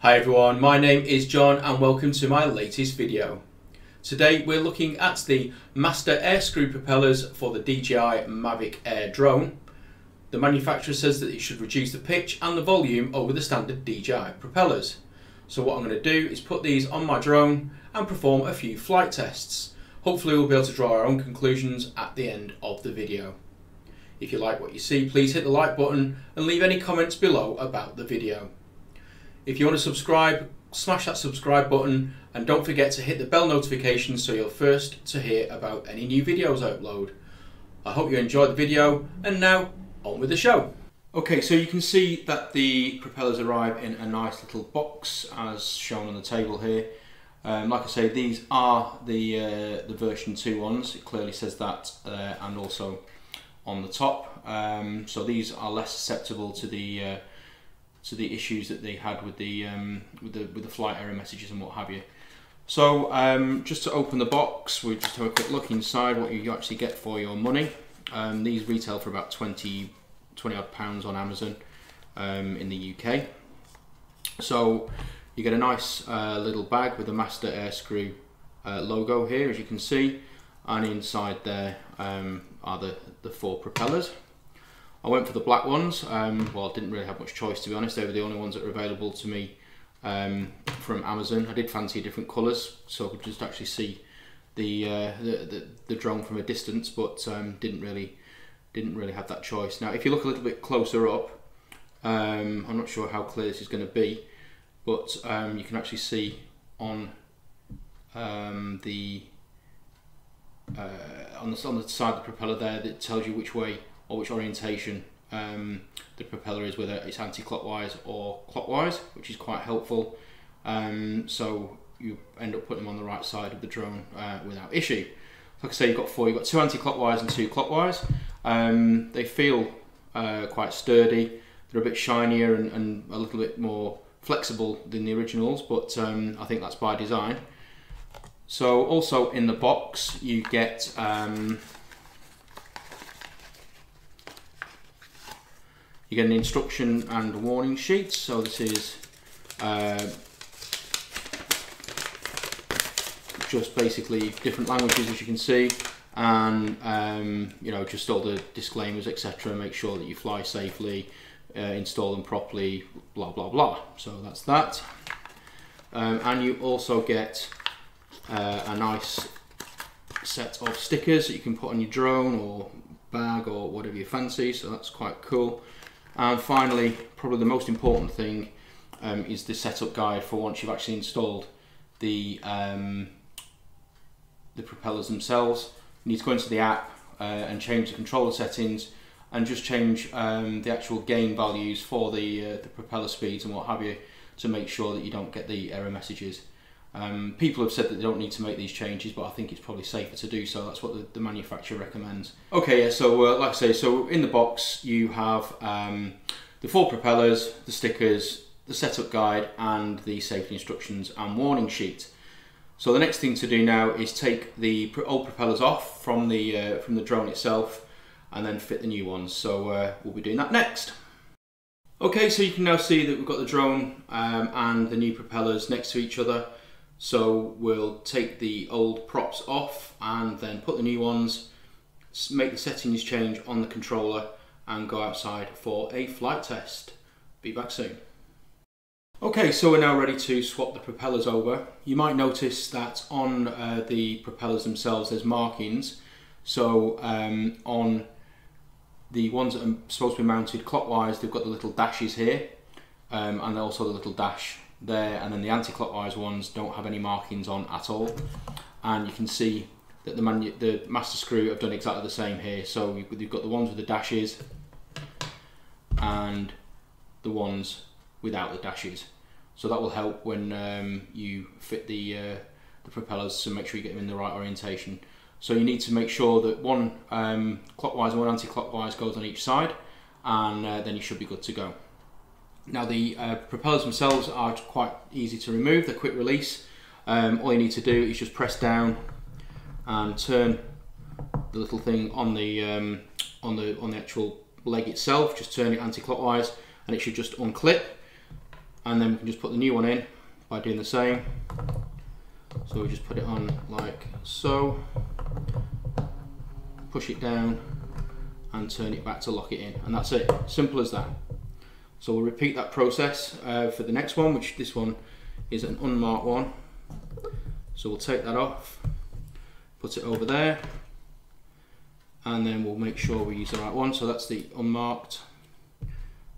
Hi everyone, my name is John and welcome to my latest video. Today we're looking at the Master Airscrew propellers for the DJI Mavic Air drone. The manufacturer says that it should reduce the pitch and the volume over the standard DJI propellers. So what I'm going to do is put these on my drone and perform a few flight tests. Hopefully we'll be able to draw our own conclusions at the end of the video. If you like what you see, please hit the like button and leave any comments below about the video. If you want to subscribe, smash that subscribe button and don't forget to hit the bell notification so you're first to hear about any new videos I upload. I hope you enjoyed the video and now on with the show. Okay, so you can see that the propellers arrive in a nice little box as shown on the table here. Like I say, these are the version 2 ones. It clearly says that and also on the top. So these are less susceptible to the issues that they had with the flight error messages and what have you. So just to open the box, we'll just have a quick look inside what you actually get for your money. These retail for about 20 odd pounds on Amazon in the UK. So you get a nice little bag with the Master Airscrew logo here, as you can see, and inside there are the 4 propellers. I went for the black ones. Well, I didn't really have much choice, to be honest. They were the only ones that were available to me from Amazon. I did fancy different colours, so I could just actually see the drone from a distance, but didn't really have that choice. Now, if you look a little bit closer up, I'm not sure how clear this is going to be, but you can actually see on the side of the propeller there that tells you which way or which orientation the propeller is, whether it's anti-clockwise or clockwise, which is quite helpful. So you end up putting them on the right side of the drone without issue. Like I say, you've got 4. You've got 2 anti-clockwise and 2 clockwise. They feel quite sturdy. They're a bit shinier and a little bit more flexible than the originals, but I think that's by design. So also in the box you get an instruction and warning sheet. So this is just basically different languages, as you can see, and you know, just all the disclaimers, etc. Make sure that you fly safely, install them properly, blah blah blah. So that's that. And you also get a nice set of stickers that you can put on your drone or bag or whatever you fancy, so that's quite cool. And finally, probably the most important thing is the setup guide for once you've actually installed the propellers themselves. You need to go into the app and change the controller settings and just change the actual gain values for the propeller speeds and what have you, to make sure that you don't get the error messages. People have said that they don't need to make these changes, but I think it's probably safer to do so. That's what the manufacturer recommends. Okay, yeah, so like I say, so in the box you have the 4 propellers, the stickers, the setup guide, and the safety instructions and warning sheet. So the next thing to do now is take the old propellers off from the drone itself and then fit the new ones. So we'll be doing that next. Okay, so you can now see that we've got the drone and the new propellers next to each other. So we'll take the old props off and then put the new ones, make the settings change on the controller and go outside for a flight test. Be back soon. Okay, so we're now ready to swap the propellers over. You might notice that on the propellers themselves there's markings. So on the ones that are supposed to be mounted clockwise, they've got the little dashes here and also the little dash there, and then the anti-clockwise ones don't have any markings on at all. And you can see that the Master Screw have done exactly the same here. So you've got the ones with the dashes and the ones without the dashes. So that will help when you fit the propellers, to make sure you get them in the right orientation. So you need to make sure that one clockwise and one anti-clockwise goes on each side, and then you should be good to go. Now the propellers themselves are quite easy to remove. They're quick release. All you need to do is just press down and turn the little thing on the actual leg itself. Just turn it anti-clockwise and it should just unclip. and then we can just put the new one in by doing the same. So we just put it on like so, push it down and turn it back to lock it in, and that's it, simple as that. So we'll repeat that process for the next one, which this one is an unmarked one. So we'll take that off, put it over there, and then we'll make sure we use the right one. So that's the unmarked.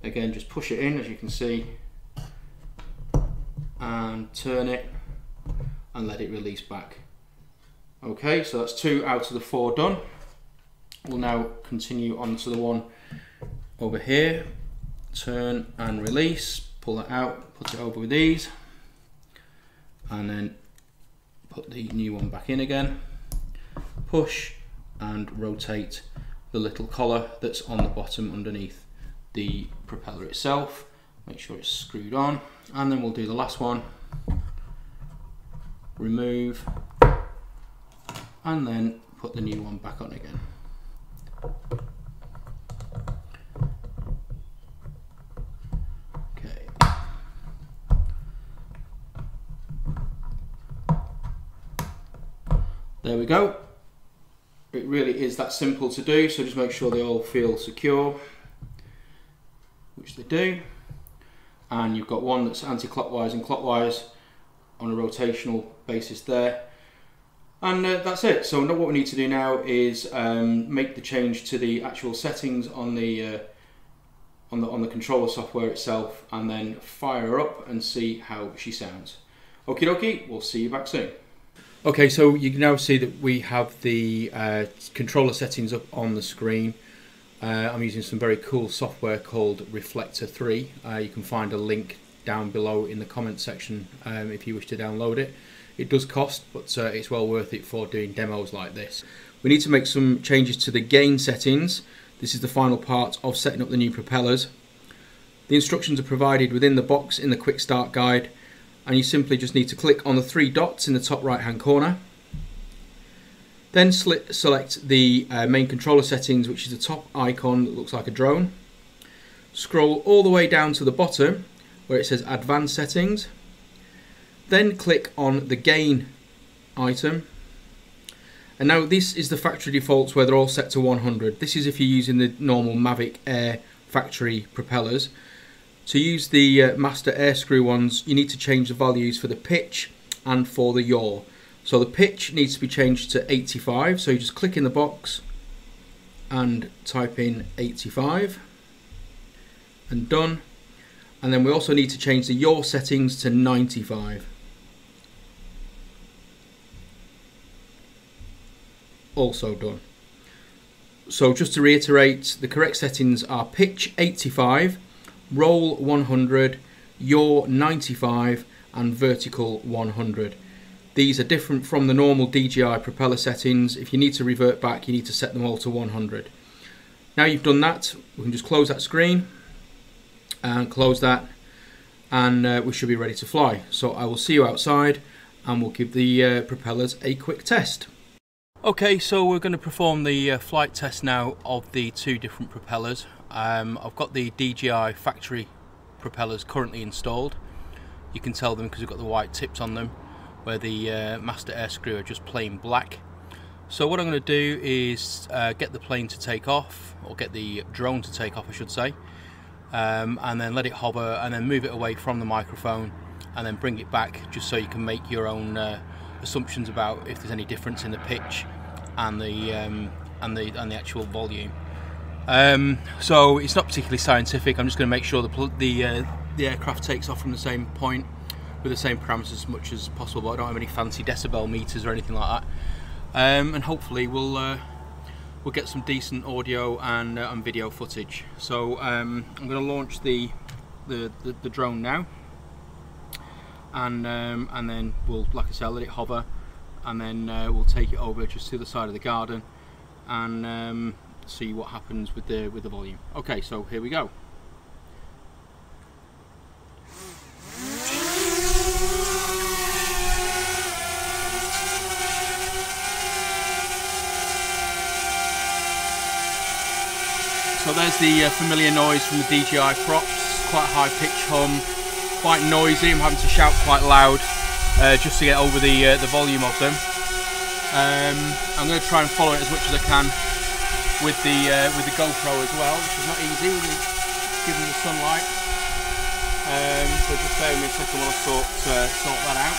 Again, just push it in, as you can see, and turn it and let it release back. Okay, so that's 2 out of the 4 done. We'll now continue on to the one over here. Turn and release, pull that out, put it over with these, and then put the new one back in again. Push and rotate the little collar that's on the bottom underneath the propeller itself. Make sure it's screwed on, and then we'll do the last one. Remove, and then put the new one back on again. Okay. There we go. It really is that simple to do, so just make sure they all feel secure, which they do. And you've got one that's anti-clockwise and clockwise on a rotational basis there, and that's it. So what we need to do now is make the change to the actual settings on the controller software itself, and then fire her up and see how she sounds. Okie dokie, we'll see you back soon. Okay, so you can now see that we have the controller settings up on the screen. I'm using some very cool software called Reflector 3. You can find a link down below in the comment section if you wish to download it. It does cost, but it's well worth it for doing demos like this. We need to make some changes to the gain settings. This is the final part of setting up the new propellers. The instructions are provided within the box in the quick start guide, and you simply just need to click on the 3 dots in the top right hand corner. Then select the main controller settings, which is the top icon that looks like a drone. Scroll all the way down to the bottom where it says Advanced Settings. Then click on the Gain item. And now this is the factory defaults where they're all set to 100. This is if you're using the normal Mavic Air factory propellers. To use the Master Airscrew ones, you need to change the values for the pitch and for the yaw. So the pitch needs to be changed to 85, so you just click in the box and type in 85 and done. And then we also need to change the yaw settings to 95. Also done. So just to reiterate, the correct settings are pitch 85, roll 100, yaw 95 and vertical 100. These are different from the normal DJI propeller settings. If you need to revert back, you need to set them all to 100. Now you've done that, we can just close that screen and close that, and we should be ready to fly. So I will see you outside and we'll give the propellers a quick test. Okay, so we're going to perform the flight test now of the 2 different propellers. I've got the DJI factory propellers currently installed. You can tell them because we've got the white tips on them, where the Master Airscrew are just plain black. So what I'm going to do is get the plane to take off, or get the drone to take off I should say, and then let it hover and then move it away from the microphone and then bring it back, just so you can make your own assumptions about if there's any difference in the pitch and the actual volume. So it's not particularly scientific. I'm just going to make sure the aircraft takes off from the same point with the same parameters as much as possible, but I don't have any fancy decibel meters or anything like that. And hopefully we'll get some decent audio and video footage. So I'm going to launch the drone now, and then we'll, like I said, let it hover, and then we'll take it over just to the side of the garden and see what happens with the volume. Okay, so here we go. So there's the familiar noise from the DJI props, quite a high pitch hum, quite noisy. I'm having to shout quite loud just to get over the volume of them. I'm going to try and follow it as much as I can with the GoPro as well, which is not easy given the sunlight. So just bear with me a second while I sort that out.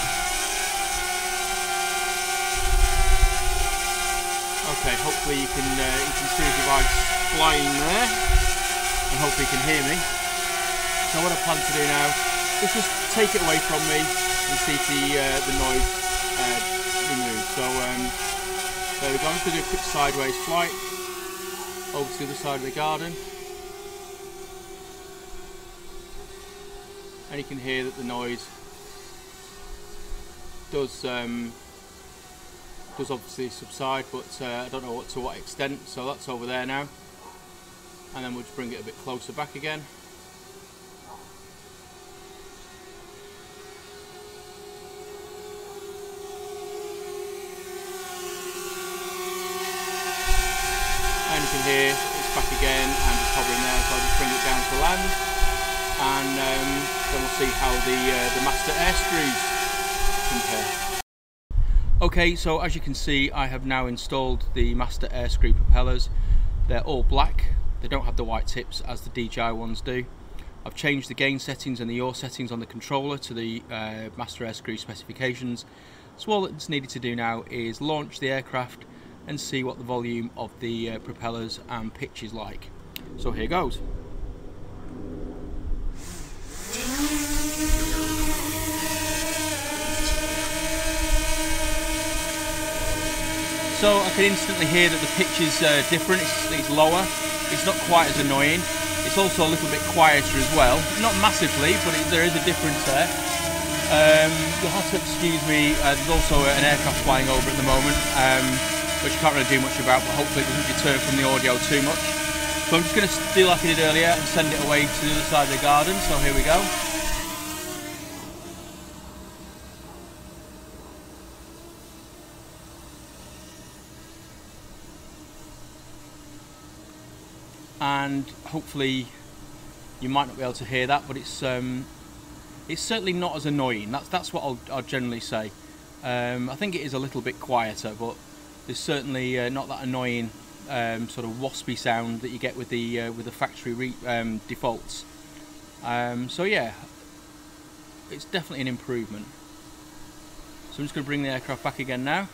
Okay, hopefully you can see the device flying there, and hopefully you can hear me. So what I plan to do now is just take it away from me and see if the noise removes. So there we go. I'm just going to do a quick sideways flight over to the other side of the garden, and you can hear that the noise does obviously subside, but I don't know to what extent. So that's over there now, and then we'll just bring it a bit closer back again. And you can hear it's back again and it's hovering there, so I'll just bring it down to land, and then we'll see how the Master Airscrews compare. Okay, so as you can see, I have now installed the Master Airscrew propellers. They're all black, they don't have the white tips as the DJI ones do. I've changed the gain settings and the yaw settings on the controller to the Master Airscrew specifications. So all that's needed to do now is launch the aircraft and see what the volume of the propellers and pitch is like. So here goes. So I can instantly hear that the pitch is different, it's lower, it's not quite as annoying. It's also a little bit quieter as well, not massively, but there is a difference there. You'll have to excuse me, there's also an aircraft flying over at the moment, which I can't really do much about, but hopefully it doesn't deter from the audio too much. So I'm just going to do like I did earlier and send it away to the other side of the garden, so here we go. And hopefully you might not be able to hear that, but it's certainly not as annoying. That's what I'll generally say. I think it is a little bit quieter, but there's certainly not that annoying sort of waspy sound that you get with the factory defaults. So yeah, it's definitely an improvement. So I'm just going to bring the aircraft back again now.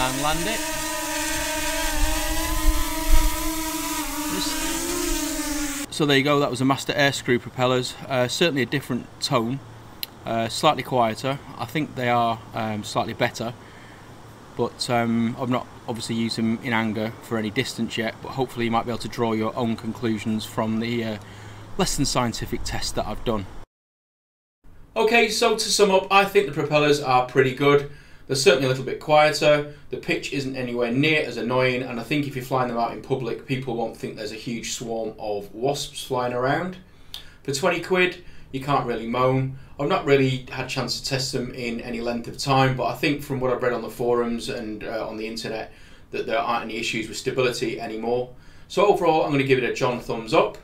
And land it. So there you go, that was a Master Airscrew propellers. Certainly a different tone, slightly quieter. I think they are slightly better, but I've not obviously used them in anger for any distance yet, but hopefully you might be able to draw your own conclusions from the less than scientific test that I've done. Okay, so to sum up, I think the propellers are pretty good. They're certainly a little bit quieter, the pitch isn't anywhere near as annoying, and I think if you're flying them out in public, people won't think there's a huge swarm of wasps flying around. For 20 quid, you can't really moan. I've not really had a chance to test them in any length of time, but I think from what I've read on the forums and on the internet, that there aren't any issues with stability anymore. So overall, I'm going to give it a John thumbs up.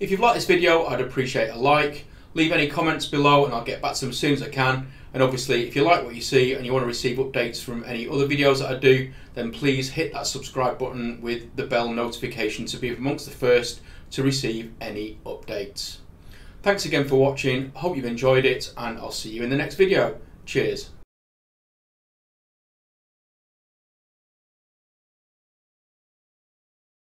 If you've liked this video, I'd appreciate a like. Leave any comments below and I'll get back to them as soon as I can. And obviously, if you like what you see and you want to receive updates from any other videos that I do, then please hit that subscribe button with the bell notification to be amongst the first to receive any updates. Thanks again for watching, hope you've enjoyed it, and I'll see you in the next video. Cheers.